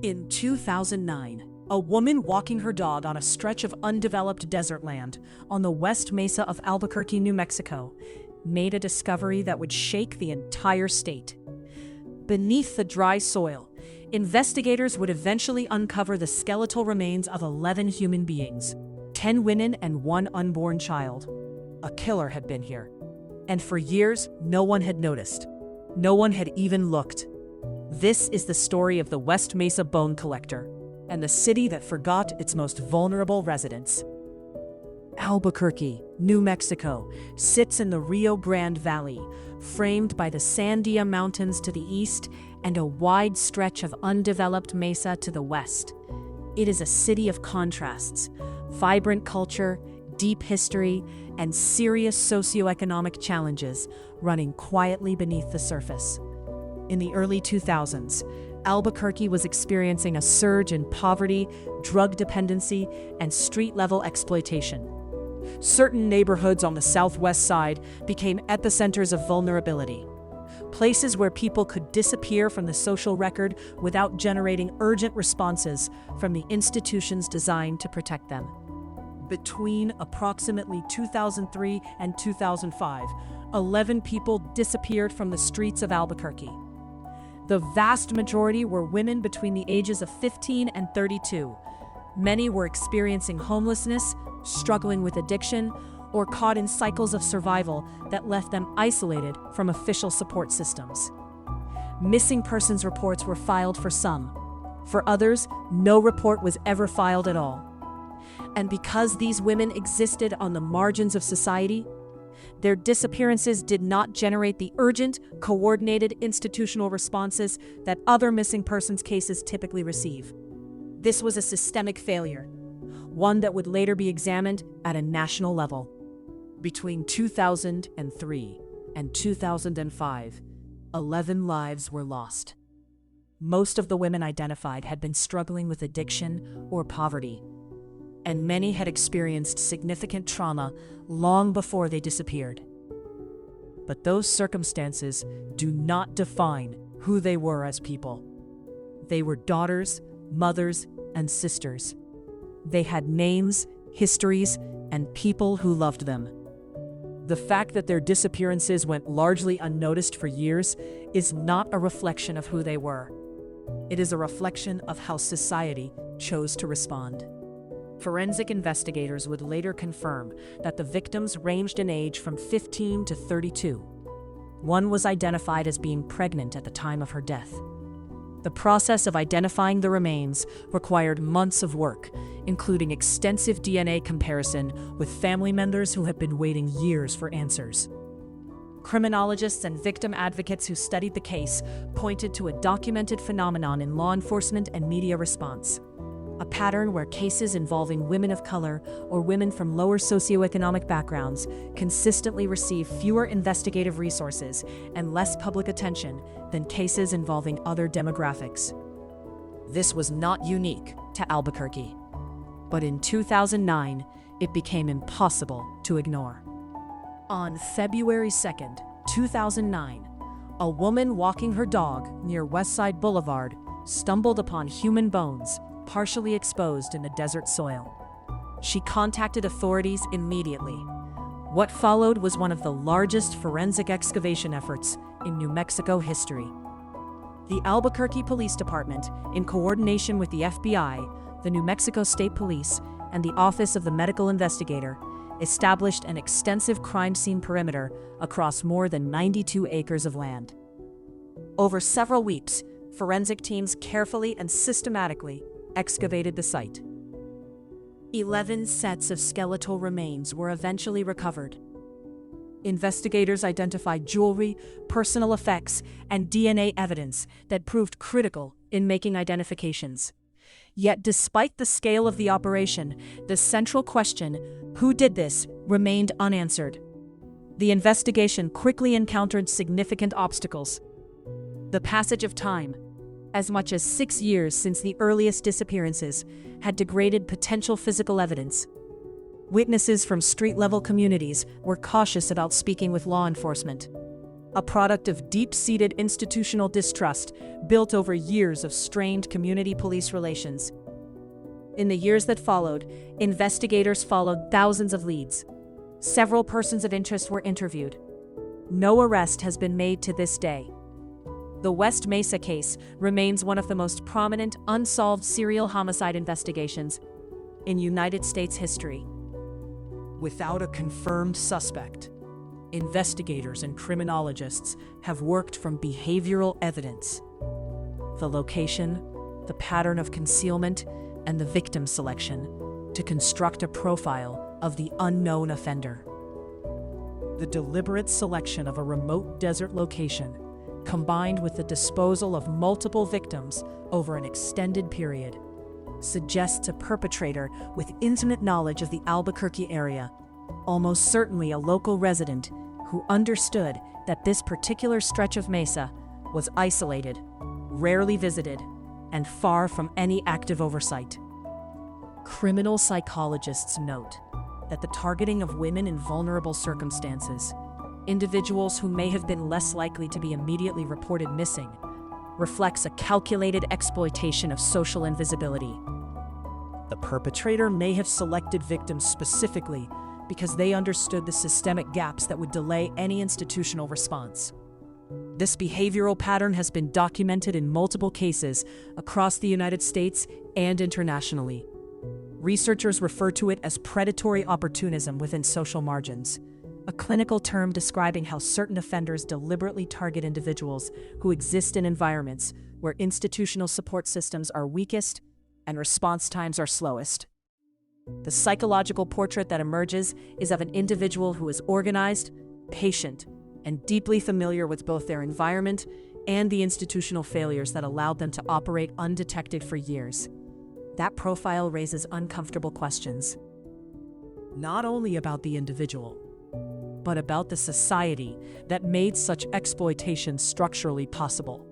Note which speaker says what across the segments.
Speaker 1: In 2009, a woman walking her dog on a stretch of undeveloped desert land on the West Mesa of Albuquerque, New Mexico, made a discovery that would shake the entire state. Beneath the dry soil, investigators would eventually uncover the skeletal remains of 11 human beings, 10 women and 1 unborn child. A killer had been here. And for years, no one had noticed. No one had even looked. This is the story of the West Mesa bone collector and the city that forgot its most vulnerable residents. Albuquerque, New Mexico, sits in the Rio Grande Valley, framed by the Sandia Mountains to the east and a wide stretch of undeveloped mesa to the west. It is a city of contrasts, vibrant culture, deep history, and serious socioeconomic challenges running quietly beneath the surface. In the early 2000s, Albuquerque was experiencing a surge in poverty, drug dependency, and street-level exploitation. Certain neighborhoods on the southwest side became epicenters of vulnerability, places where people could disappear from the social record without generating urgent responses from the institutions designed to protect them. Between approximately 2003 and 2005, 11 people disappeared from the streets of Albuquerque. The vast majority were women between the ages of 15 and 32. Many were experiencing homelessness, struggling with addiction, or caught in cycles of survival that left them isolated from official support systems. Missing persons reports were filed for some. For others, no report was ever filed at all. And because these women existed on the margins of society, their disappearances did not generate the urgent, coordinated institutional responses that other missing persons cases typically receive. This was a systemic failure, one that would later be examined at a national level. Between 2003 and 2005, 11 lives were lost. Most of the women identified had been struggling with addiction or poverty, and many had experienced significant trauma long before they disappeared. But those circumstances do not define who they were as people. They were daughters, mothers, and sisters. They had names, histories, and people who loved them. The fact that their disappearances went largely unnoticed for years is not a reflection of who they were. It is a reflection of how society chose to respond. Forensic investigators would later confirm that the victims ranged in age from 15 to 32. One was identified as being pregnant at the time of her death. The process of identifying the remains required months of work, including extensive DNA comparison with family members who had been waiting years for answers. Criminologists and victim advocates who studied the case pointed to a documented phenomenon in law enforcement and media response. A pattern where cases involving women of color or women from lower socioeconomic backgrounds consistently receive fewer investigative resources and less public attention than cases involving other demographics. This was not unique to Albuquerque, but in 2009, it became impossible to ignore. On February 2nd, 2009, a woman walking her dog near Westside Boulevard stumbled upon human bones partially exposed in the desert soil. She contacted authorities immediately. What followed was one of the largest forensic excavation efforts in New Mexico history. The Albuquerque Police Department, in coordination with the FBI, the New Mexico State Police, and the Office of the Medical Investigator, established an extensive crime scene perimeter across more than 92 acres of land. Over several weeks, forensic teams carefully and systematically excavated the site. 11 sets of skeletal remains were eventually recovered. Investigators identified jewelry, personal effects, and DNA evidence that proved critical in making identifications. Yet despite the scale of the operation, the central question, who did this, remained unanswered. The investigation quickly encountered significant obstacles. The passage of time, as much as 6 years since the earliest disappearances, had degraded potential physical evidence. Witnesses from street-level communities were cautious about speaking with law enforcement. a product of deep-seated institutional distrust built over years of strained community-police relations. In the years that followed, investigators followed thousands of leads. Several persons of interest were interviewed. No arrest has been made to this day. The West Mesa case remains one of the most prominent unsolved serial homicide investigations in United States history. Without a confirmed suspect, investigators and criminologists have worked from behavioral evidence, the location, the pattern of concealment, and the victim selection to construct a profile of the unknown offender. The deliberate selection of a remote desert location, combined with the disposal of multiple victims over an extended period, suggests a perpetrator with intimate knowledge of the Albuquerque area, almost certainly a local resident who understood that this particular stretch of mesa was isolated, rarely visited, and far from any active oversight. Criminal psychologists note that the targeting of women in vulnerable circumstances, individuals who may have been less likely to be immediately reported missing, reflects a calculated exploitation of social invisibility. The perpetrator may have selected victims specifically because they understood the systemic gaps that would delay any institutional response. This behavioral pattern has been documented in multiple cases across the United States and internationally. Researchers refer to it as predatory opportunism within social margins, a clinical term describing how certain offenders deliberately target individuals who exist in environments where institutional support systems are weakest and response times are slowest. The psychological portrait that emerges is of an individual who is organized, patient, and deeply familiar with both their environment and the institutional failures that allowed them to operate undetected for years. That profile raises uncomfortable questions, not only about the individual, but about the society that made such exploitation structurally possible.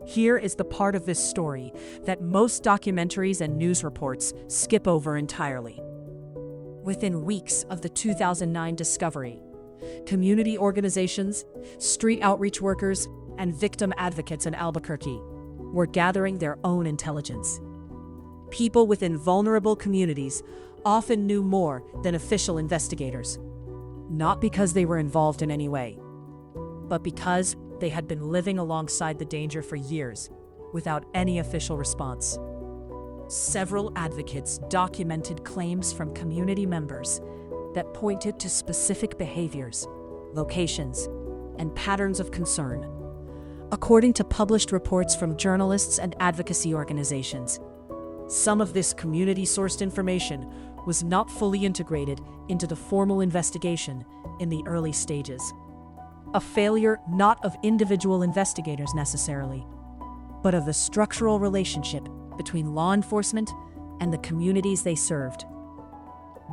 Speaker 1: Here is the part of this story that most documentaries and news reports skip over entirely. Within weeks of the 2009 discovery, community organizations, street outreach workers, and victim advocates in Albuquerque were gathering their own intelligence. People within vulnerable communities often knew more than official investigators, not because they were involved in any way, but because they had been living alongside the danger for years without any official response. Several advocates documented claims from community members that pointed to specific behaviors, locations, and patterns of concern. According to published reports from journalists and advocacy organizations, some of this community-sourced information was not fully integrated into the formal investigation in the early stages. A failure not of individual investigators necessarily, but of the structural relationship between law enforcement and the communities they served.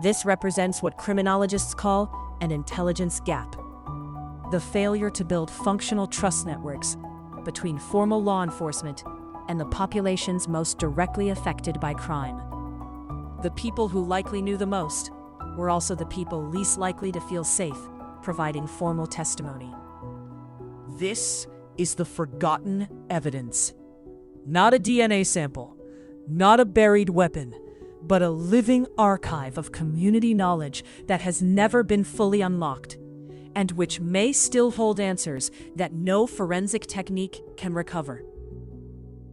Speaker 1: This represents what criminologists call an intelligence gap. The failure to build functional trust networks between formal law enforcement and the populations most directly affected by crime. The people who likely knew the most were also the people least likely to feel safe providing formal testimony. This is the forgotten evidence. Not a DNA sample, not a buried weapon, but a living archive of community knowledge that has never been fully unlocked, and which may still hold answers that no forensic technique can recover.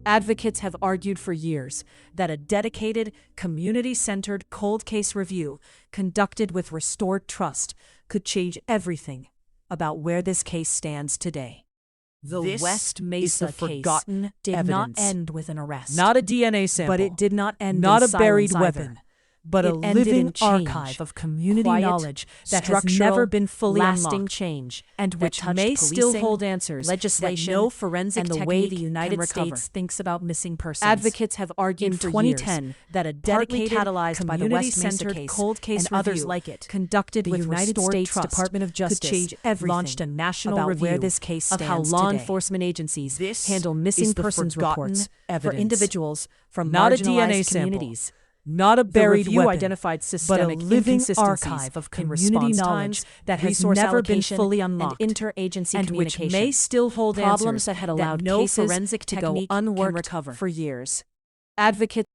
Speaker 1: Advocates have argued for years that a dedicated, community-centered cold case review conducted with restored trust could change everything about where this case stands today. The West Mesa case did not end with an arrest.
Speaker 2: Not a DNA sample.
Speaker 1: But it did not end
Speaker 2: not
Speaker 1: in
Speaker 2: a buried
Speaker 1: silence
Speaker 2: weapon.
Speaker 1: either.
Speaker 2: But a
Speaker 1: It ended
Speaker 2: living
Speaker 1: in change,
Speaker 2: archive of community
Speaker 1: quiet,
Speaker 2: knowledge that has
Speaker 1: structural,
Speaker 2: never been fully
Speaker 1: lasting
Speaker 2: unlocked,
Speaker 1: change,
Speaker 2: and
Speaker 1: that
Speaker 2: which
Speaker 1: touched
Speaker 2: may still
Speaker 1: policing,
Speaker 2: hold answers
Speaker 1: legislation,
Speaker 2: that no forensic
Speaker 1: and the
Speaker 2: technique
Speaker 1: way the
Speaker 2: can
Speaker 1: United
Speaker 2: recover.
Speaker 1: States thinks about missing persons.
Speaker 2: Advocates have argued
Speaker 1: in
Speaker 2: for
Speaker 1: 2010
Speaker 2: years
Speaker 1: that a
Speaker 2: partly
Speaker 1: dedicated,
Speaker 2: catalyzed by the West Mesa
Speaker 1: community-centered
Speaker 2: case
Speaker 1: cold case
Speaker 2: and others
Speaker 1: review
Speaker 2: like it,
Speaker 1: conducted
Speaker 2: the
Speaker 1: with
Speaker 2: United
Speaker 1: restored
Speaker 2: States
Speaker 1: trust
Speaker 2: Department of Justice
Speaker 1: could change everything
Speaker 2: launched a national
Speaker 1: about
Speaker 2: review
Speaker 1: where this case
Speaker 2: of how
Speaker 1: stands
Speaker 2: law
Speaker 1: today.
Speaker 2: enforcement agencies
Speaker 1: This
Speaker 2: handle
Speaker 1: is
Speaker 2: missing
Speaker 1: the
Speaker 2: persons
Speaker 1: forgotten
Speaker 2: reports for
Speaker 1: evidence.
Speaker 2: individuals from
Speaker 1: Not a
Speaker 2: marginalized
Speaker 1: DNA sample.
Speaker 2: communities.
Speaker 1: not a
Speaker 2: The
Speaker 1: buried
Speaker 2: review
Speaker 1: weapon,
Speaker 2: identified
Speaker 1: but a
Speaker 2: systemic
Speaker 1: living
Speaker 2: inconsistencies
Speaker 1: archive of
Speaker 2: in
Speaker 1: community
Speaker 2: response
Speaker 1: knowledge
Speaker 2: times,
Speaker 1: that has
Speaker 2: resource
Speaker 1: never been
Speaker 2: allocation,
Speaker 1: fully
Speaker 2: and
Speaker 1: unlocked,
Speaker 2: interagency
Speaker 1: and which
Speaker 2: communication.
Speaker 1: may still hold
Speaker 2: Problems
Speaker 1: answers
Speaker 2: that had allowed
Speaker 1: no
Speaker 2: cases
Speaker 1: forensic
Speaker 2: to go
Speaker 1: technique can
Speaker 2: unworked
Speaker 1: recover.
Speaker 2: for years. Advocates